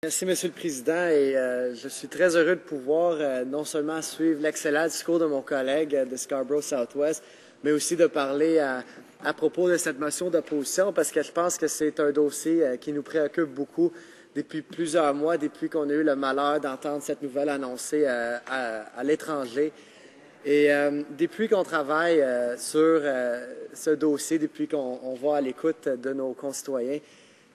Merci, Monsieur le Président, et je suis très heureux de pouvoir non seulement suivre l'excellent discours de mon collègue de Scarborough Southwest, mais aussi de parler à propos de cette motion d'opposition, parce que je pense que c'est un dossier qui nous préoccupe beaucoup depuis plusieurs mois, depuis qu'on a eu le malheur d'entendre cette nouvelle annoncée à l'étranger. Et depuis qu'on travaille sur ce dossier, depuis qu'on va à l'écoute de nos concitoyens,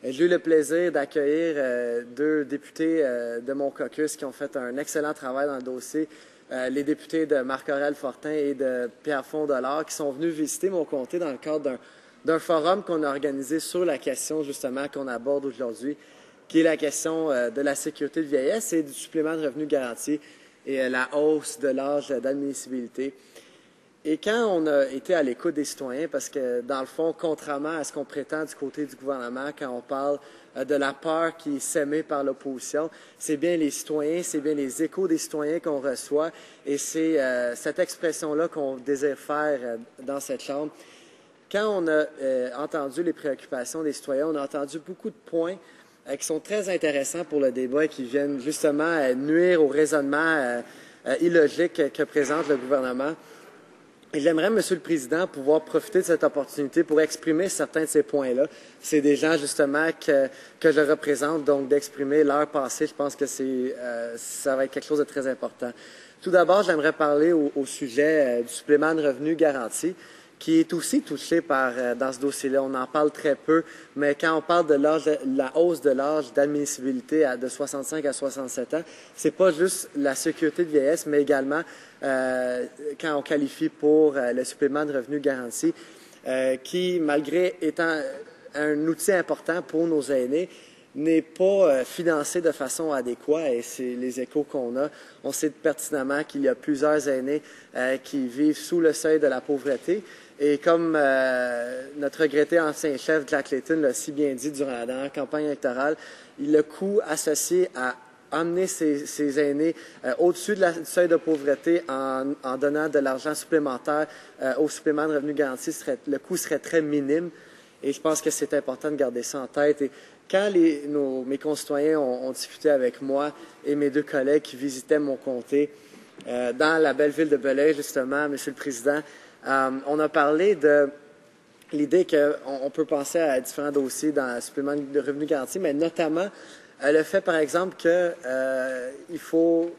j'ai eu le plaisir d'accueillir deux députés de mon caucus qui ont fait un excellent travail dans le dossier, les députés de Marc-Aurèle Fortin et de Pierre Fondelard, qui sont venus visiter mon comté dans le cadre d'un forum qu'on a organisé sur la question justement qu'on aborde aujourd'hui, qui est la question de la sécurité de vieillesse et du supplément de revenu garanti et la hausse de l'âge d'admissibilité. Et quand on a été à l'écoute des citoyens, parce que dans le fond, contrairement à ce qu'on prétend du côté du gouvernement, quand on parle de la peur qui est sémée par l'opposition, c'est bien les citoyens, c'est bien les échos des citoyens qu'on reçoit, et c'est cette expression-là qu'on désire faire dans cette Chambre. Quand on a entendu les préoccupations des citoyens, on a entendu beaucoup de points qui sont très intéressants pour le débat et qui viennent justement nuire au raisonnement illogique que présente le gouvernement. Et j'aimerais, Monsieur le Président, pouvoir profiter de cette opportunité pour exprimer certains de ces points-là. C'est des gens, justement, que je représente, donc d'exprimer leur passé, je pense que ça va être quelque chose de très important. Tout d'abord, j'aimerais parler au sujet du supplément de revenu garanti, qui est aussi touché dans ce dossier-là. On en parle très peu, mais quand on parle de la hausse de l'âge d'admissibilité de 65 à 67 ans, c'est pas juste la sécurité de vieillesse, mais également quand on qualifie pour le supplément de revenu garanti, qui, malgré étant un outil important pour nos aînés, n'est pas financé de façon adéquate, et c'est les échos qu'on a. On sait pertinemment qu'il y a plusieurs aînés qui vivent sous le seuil de la pauvreté. Et comme notre regretté ancien chef Jack Layton l'a si bien dit durant la dernière campagne électorale, le coût associé à emmener ces aînés au-dessus du seuil de pauvreté en donnant de l'argent supplémentaire au supplément de revenu garanti, le coût serait très minime. Et je pense que c'est important de garder ça en tête. Et quand mes concitoyens ont discuté avec moi et mes deux collègues qui visitaient mon comté dans la belle ville de Belleuil, justement, Monsieur le Président, on a parlé de l'idée qu'on peut penser à différents dossiers dans le supplément de revenu garanti, mais notamment le fait, par exemple, qu'il faut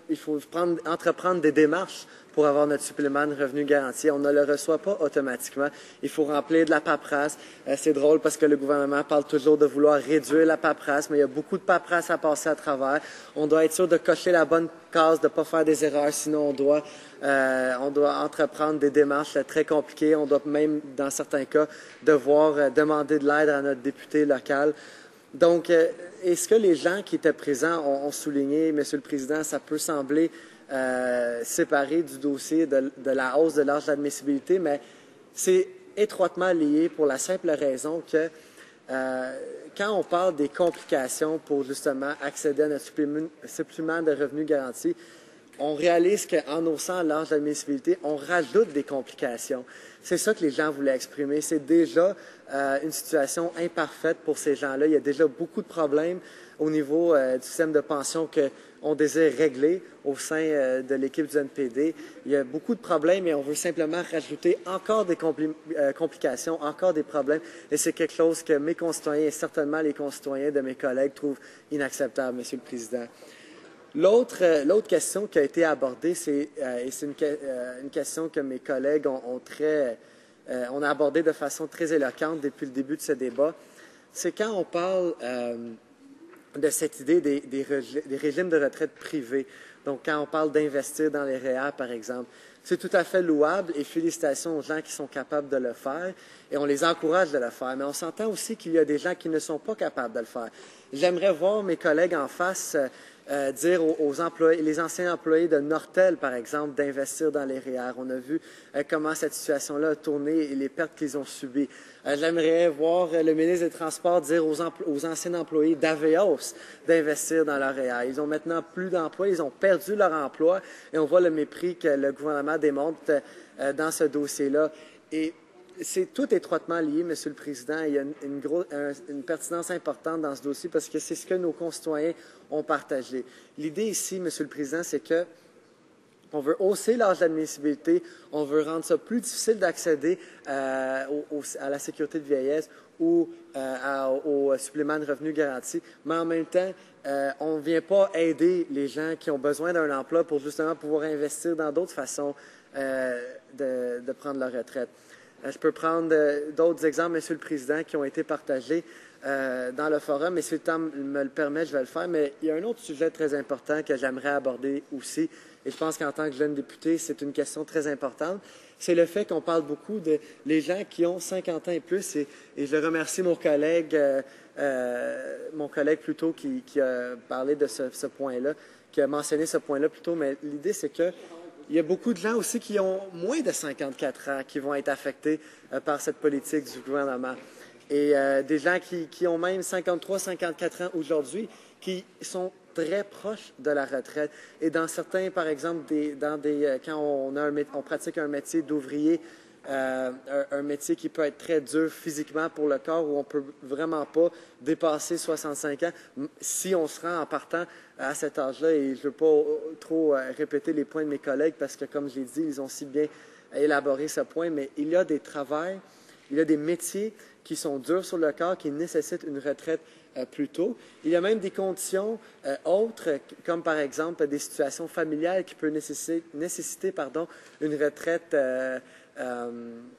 entreprendre des démarches pour avoir notre supplément de revenu garanti. On ne le reçoit pas automatiquement. Il faut remplir de la paperasse. C'est drôle parce que le gouvernement parle toujours de vouloir réduire la paperasse, mais il y a beaucoup de paperasse à passer à travers. On doit être sûr de cocher la bonne case, de ne pas faire des erreurs, sinon on doit entreprendre des démarches très compliquées. On doit même, dans certains cas, devoir demander de l'aide à notre député local. Donc, est-ce que les gens qui étaient présents ont souligné, Monsieur le Président, ça peut sembler séparé du dossier de la hausse de l'âge d'admissibilité, mais c'est étroitement lié pour la simple raison que quand on parle des complications pour justement accéder à notre supplément de revenu garanti, on réalise qu'en haussant l'âge d'admissibilité, on rajoute des complications. C'est ça que les gens voulaient exprimer. C'est déjà une situation imparfaite pour ces gens-là. Il y a déjà beaucoup de problèmes au niveau du système de pension qu'on désire régler au sein de l'équipe du NPD. Il y a beaucoup de problèmes et on veut simplement rajouter encore des complications, encore des problèmes. Et c'est quelque chose que mes concitoyens et certainement les concitoyens de mes collègues trouvent inacceptable, Monsieur le Président. L'autre question qui a été abordée, c'est une question que mes collègues on a abordée de façon très éloquente depuis le début de ce débat, c'est quand on parle de cette idée des régimes de retraite privés. Donc, quand on parle d'investir dans les REER, par exemple, c'est tout à fait louable et félicitations aux gens qui sont capables de le faire et on les encourage de le faire. Mais on s'entend aussi qu'il y a des gens qui ne sont pas capables de le faire. J'aimerais voir mes collègues en face dire aux employés, les anciens employés de Nortel, par exemple, d'investir dans les REER. On a vu comment cette situation-là a tourné et les pertes qu'ils ont subies. J'aimerais voir le ministre des Transports dire aux anciens employés d'Aveos d'investir dans leur REER. Ils ont maintenant plus d'emplois, ils ont perdu leur emploi et on voit le mépris que le gouvernement démontre dans ce dossier-là. Et c'est tout étroitement lié, Monsieur le Président. Il y a une pertinence importante dans ce dossier parce que c'est ce que nos concitoyens ont partagé. L'idée ici, Monsieur le Président, c'est que on veut hausser l'âge d'admissibilité, on veut rendre ça plus difficile d'accéder à la sécurité de vieillesse ou au supplément de revenu garanti, mais en même temps, on ne vient pas aider les gens qui ont besoin d'un emploi pour justement pouvoir investir dans d'autres façons de prendre leur retraite. Je peux prendre d'autres exemples, Monsieur le Président, qui ont été partagés dans le forum, et si le temps me le permet, je vais le faire. Mais il y a un autre sujet très important que j'aimerais aborder aussi, et je pense qu'en tant que jeune député, c'est une question très importante. C'est le fait qu'on parle beaucoup de les gens qui ont 50 ans et plus, et je remercie mon collègue plutôt qui a parlé de ce point-là, qui a mentionné ce point-là plutôt, mais l'idée, c'est que il y a beaucoup de gens aussi qui ont moins de 54 ans qui vont être affectés par cette politique du gouvernement. Et des gens qui ont même 53, 54 ans aujourd'hui, qui sont très proches de la retraite. Et dans certains, par exemple, quand on pratique un métier d'ouvrier, un métier qui peut être très dur physiquement pour le corps, où on ne peut vraiment pas dépasser 65 ans, si on se rend en partant à cet âge-là. Et je ne veux pas trop répéter les points de mes collègues, parce que, comme je l'ai dit, ils ont si bien élaboré ce point, mais il y a des travails, il y a des métiers qui sont durs sur le corps, qui nécessitent une retraite plus tôt. Il y a même des conditions autres, comme par exemple des situations familiales qui peuvent nécessiter une retraite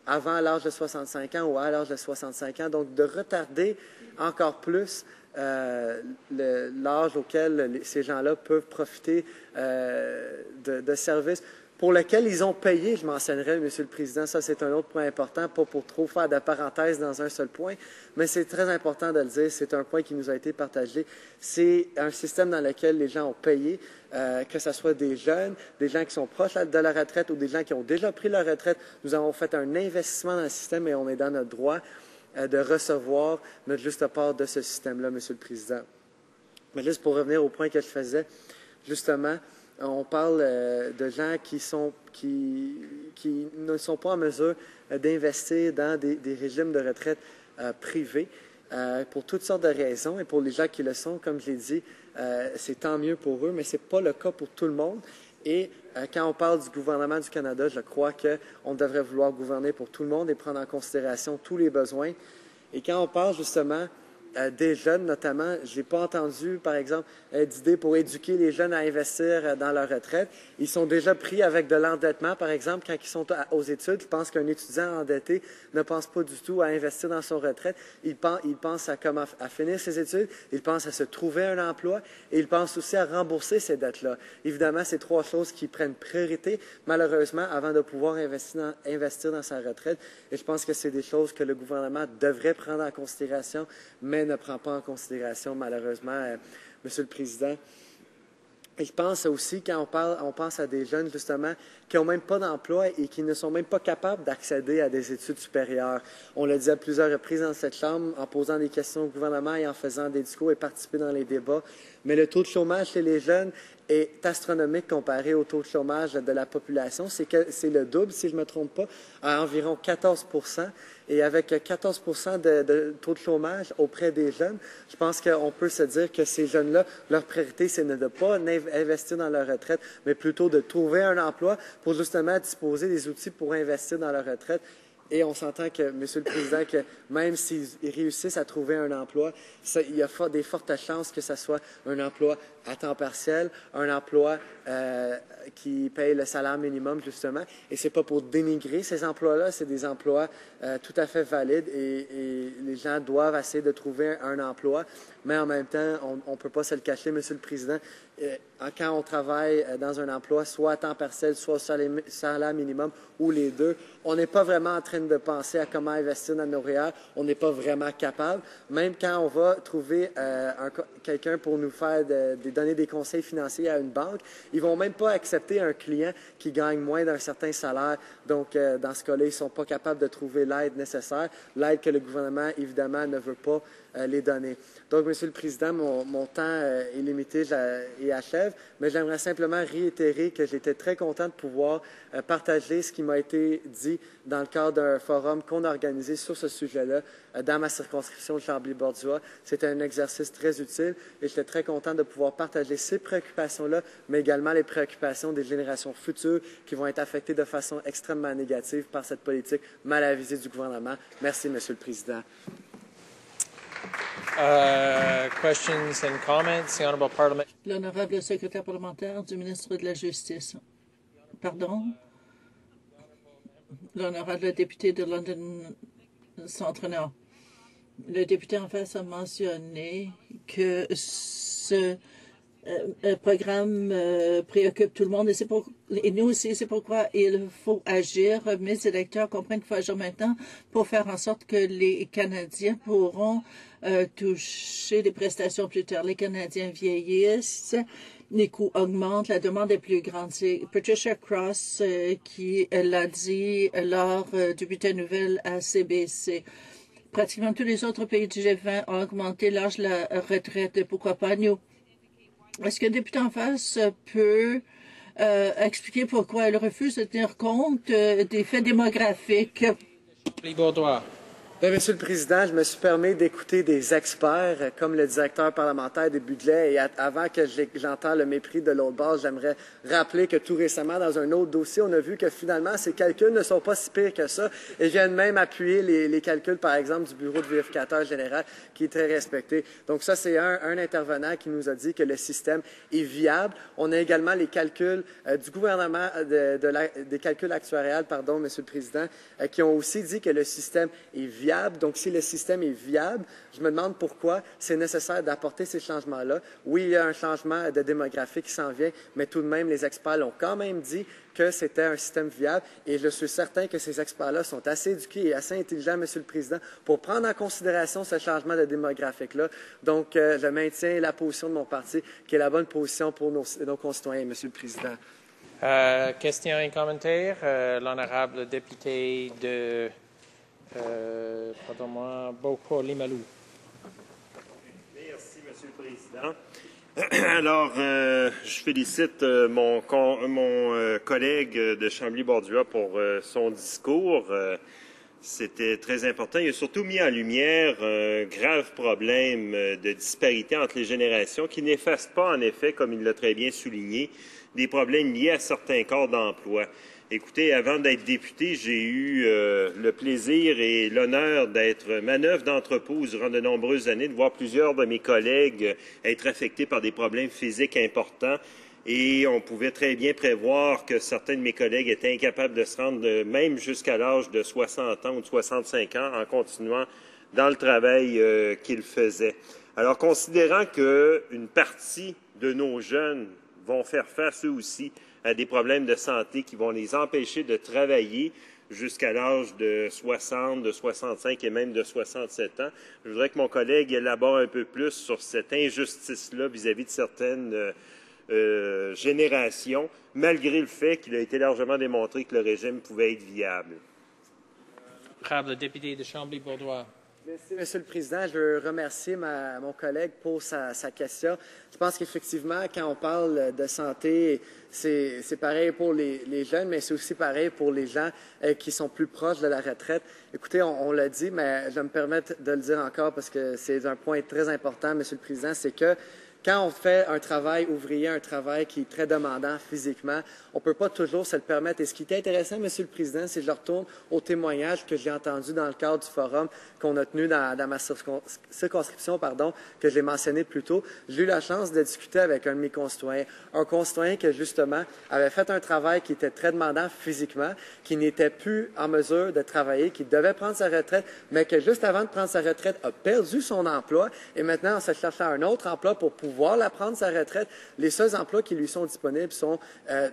avant l'âge de 65 ans ou à l'âge de 65 ans. Donc, de retarder encore plus l'âge auquel ces gens-là peuvent profiter de services pour lesquels ils ont payé, je mentionnerai, Monsieur le Président, ça c'est un autre point important, pas pour trop faire de parenthèse dans un seul point, mais c'est très important de le dire, c'est un point qui nous a été partagé. C'est un système dans lequel les gens ont payé, que ce soit des jeunes, des gens qui sont proches de la retraite ou des gens qui ont déjà pris leur retraite. Nous avons fait un investissement dans le système et on est dans notre droit de recevoir notre juste part de ce système-là, Monsieur le Président. Mais juste pour revenir au point que je faisais, justement, on parle de gens qui ne sont pas en mesure d'investir dans des régimes de retraite privés pour toutes sortes de raisons. Et pour les gens qui le sont, comme je l'ai dit, c'est tant mieux pour eux, mais ce n'est pas le cas pour tout le monde. Et quand on parle du gouvernement du Canada, je crois qu'on devrait vouloir gouverner pour tout le monde et prendre en considération tous les besoins. Et quand on parle justement des jeunes, notamment, je n'ai pas entendu, par exemple, d'idées pour éduquer les jeunes à investir dans leur retraite. Ils sont déjà pris avec de l'endettement, par exemple, quand ils sont aux études. Je pense qu'un étudiant endetté ne pense pas du tout à investir dans son retraite. Il pense à finir ses études, il pense à se trouver un emploi et il pense aussi à rembourser ces dettes-là. Évidemment, c'est trois choses qui prennent priorité, malheureusement, avant de pouvoir investir dans sa retraite. Et je pense que c'est des choses que le gouvernement devrait prendre en considération, mais ne prend pas en considération, malheureusement, Monsieur le Président. Et je pense aussi, quand on pense à des jeunes, justement, qui n'ont même pas d'emploi et qui ne sont même pas capables d'accéder à des études supérieures. On l'a dit à plusieurs reprises dans cette Chambre, en posant des questions au gouvernement et en faisant des discours et participer dans les débats. Mais le taux de chômage chez les jeunes est astronomique comparé au taux de chômage de la population. C'est le double, si je ne me trompe pas, à environ 14 %. Et avec 14 % de taux de chômage auprès des jeunes, je pense qu'on peut se dire que ces jeunes-là, leur priorité, c'est de ne pas investir dans leur retraite, mais plutôt de trouver un emploi pour justement disposer des outils pour investir dans leur retraite. Et on s'entend que, Monsieur le Président, que même s'ils réussissent à trouver un emploi, il y a des fortes chances que ce soit un emploi à temps partiel, un emploi qui paye le salaire minimum, justement. Et ce n'est pas pour dénigrer ces emplois-là, c'est des emplois tout à fait valides et les gens doivent essayer de trouver un emploi. Mais en même temps, on ne peut pas se le cacher, Monsieur le Président. Quand on travaille dans un emploi, soit à temps partiel, soit au salaire minimum, ou les deux, on n'est pas vraiment en train de penser à comment investir dans nos REER. On n'est pas vraiment capable. Même quand on va trouver quelqu'un pour nous faire donner des conseils financiers à une banque, ils ne vont même pas accepter un client qui gagne moins d'un certain salaire. Donc, dans ce cas-là, ils ne sont pas capables de trouver l'aide nécessaire, l'aide que le gouvernement, évidemment, ne veut pas les données. Donc, Monsieur le Président, mon temps est limité et achève, mais j'aimerais simplement réitérer que j'étais très content de pouvoir partager ce qui m'a été dit dans le cadre d'un forum qu'on a organisé sur ce sujet-là dans ma circonscription de Chambly-Bordua. C'était un exercice très utile et j'étais très content de pouvoir partager ces préoccupations-là, mais également les préoccupations des générations futures qui vont être affectées de façon extrêmement négative par cette politique mal avisée du gouvernement. Merci, Monsieur le Président. Questions and comments? The Honourable Parliament. L'honorable secrétaire parlementaire du ministre de la Justice. Pardon? L'honorable député de London Centre-Nord. Le député en face a mentionné que ce programme préoccupe tout le monde et nous aussi, c'est pourquoi il faut agir. Mes électeurs comprennent qu'il faut agir maintenant pour faire en sorte que les Canadiens pourront toucher des prestations plus tard. Les Canadiens vieillissent, les coûts augmentent, la demande est plus grande. C'est Patricia Cross qui l'a dit lors du bulletin nouvelle à CBC. Pratiquement tous les autres pays du G20 ont augmenté l'âge de la retraite. Pourquoi pas nous? Est-ce que le député en face peut expliquer pourquoi elle refuse de tenir compte des faits démographiques? Bien, Monsieur le Président, je me suis permis d'écouter des experts comme le directeur parlementaire des budgets et avant que j'entende le mépris de l'autre bord, j'aimerais rappeler que tout récemment, dans un autre dossier, on a vu que finalement, ces calculs ne sont pas si pires que ça et viennent même appuyer les calculs, par exemple, du Bureau de vérificateur général qui est très respecté. Donc ça, c'est un intervenant qui nous a dit que le système est viable. On a également les calculs du gouvernement, des calculs actuariels, pardon, Monsieur le Président, qui ont aussi dit que le système est viable. Donc, si le système est viable, je me demande pourquoi c'est nécessaire d'apporter ces changements-là. Oui, il y a un changement de démographie qui s'en vient, mais tout de même, les experts l'ont quand même dit que c'était un système viable et je suis certain que ces experts-là sont assez éduqués et assez intelligents, Monsieur le Président, pour prendre en considération ce changement de démographique-là. Donc, je maintiens la position de mon parti, qui est la bonne position pour nos concitoyens, Monsieur le Président. Questions et commentaires? L'honorable député de pardon-moi, Beauport-Limoilou. Merci, Monsieur le Président. Alors, je félicite mon collègue de Chambly-Bordua pour son discours. C'était très important. Il a surtout mis en lumière un grave problème de disparité entre les générations qui n'efface pas, en effet, comme il l'a très bien souligné, des problèmes liés à certains corps d'emploi. Écoutez, avant d'être député, j'ai eu le plaisir et l'honneur d'être manœuvre d'entrepôt durant de nombreuses années, de voir plusieurs de mes collègues être affectés par des problèmes physiques importants. Et on pouvait très bien prévoir que certains de mes collègues étaient incapables de se rendre même jusqu'à l'âge de 60 ans ou de 65 ans en continuant dans le travail qu'ils faisaient. Alors, considérant qu'une partie de nos jeunes vont faire face eux aussi à des problèmes de santé qui vont les empêcher de travailler jusqu'à l'âge de 60, de 65 et même de 67 ans. Je voudrais que mon collègue élabore un peu plus sur cette injustice-là vis-à-vis de certaines générations, malgré le fait qu'il a été largement démontré que le régime pouvait être viable. Le député de Chambly-Bordua. Merci, Monsieur le Président. Je veux remercier mon collègue pour sa question. Je pense qu'effectivement, quand on parle de santé, c'est pareil pour les jeunes, mais c'est aussi pareil pour les gens qui sont plus proches de la retraite. Écoutez, on l'a dit, mais je vais me permettre de le dire encore parce que c'est un point très important, Monsieur le Président, c'est que quand on fait un travail ouvrier, un travail qui est très demandant physiquement, on ne peut pas toujours se le permettre. Et ce qui est intéressant, Monsieur le Président, c'est que je retourne au témoignage que j'ai entendu dans le cadre du forum qu'on a tenu dans ma circonscription, que j'ai mentionné plus tôt. J'ai eu la chance de discuter avec un de mes concitoyens, un concitoyen qui, justement, avait fait un travail qui était très demandant physiquement, qui n'était plus en mesure de travailler, qui devait prendre sa retraite, mais que juste avant de prendre sa retraite, a perdu son emploi et maintenant, on se cherche un autre emploi pour pouvoir pouvoir la prendre, sa retraite. Les seuls emplois qui lui sont disponibles sont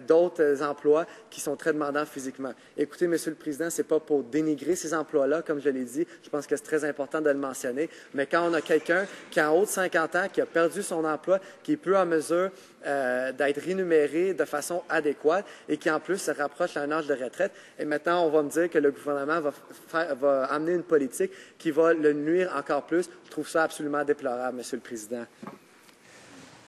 d'autres emplois qui sont très demandants physiquement. Écoutez, Monsieur le Président, c'est pas pour dénigrer ces emplois-là, comme je l'ai dit. Je pense que c'est très important de le mentionner. Mais quand on a quelqu'un qui a en haut de 50 ans, qui a perdu son emploi, qui est peu en mesure d'être rémunéré de façon adéquate et qui, en plus, se rapproche à un âge de retraite, et maintenant, on va me dire que le gouvernement va amener une politique qui va le nuire encore plus. Je trouve ça absolument déplorable, Monsieur le Président.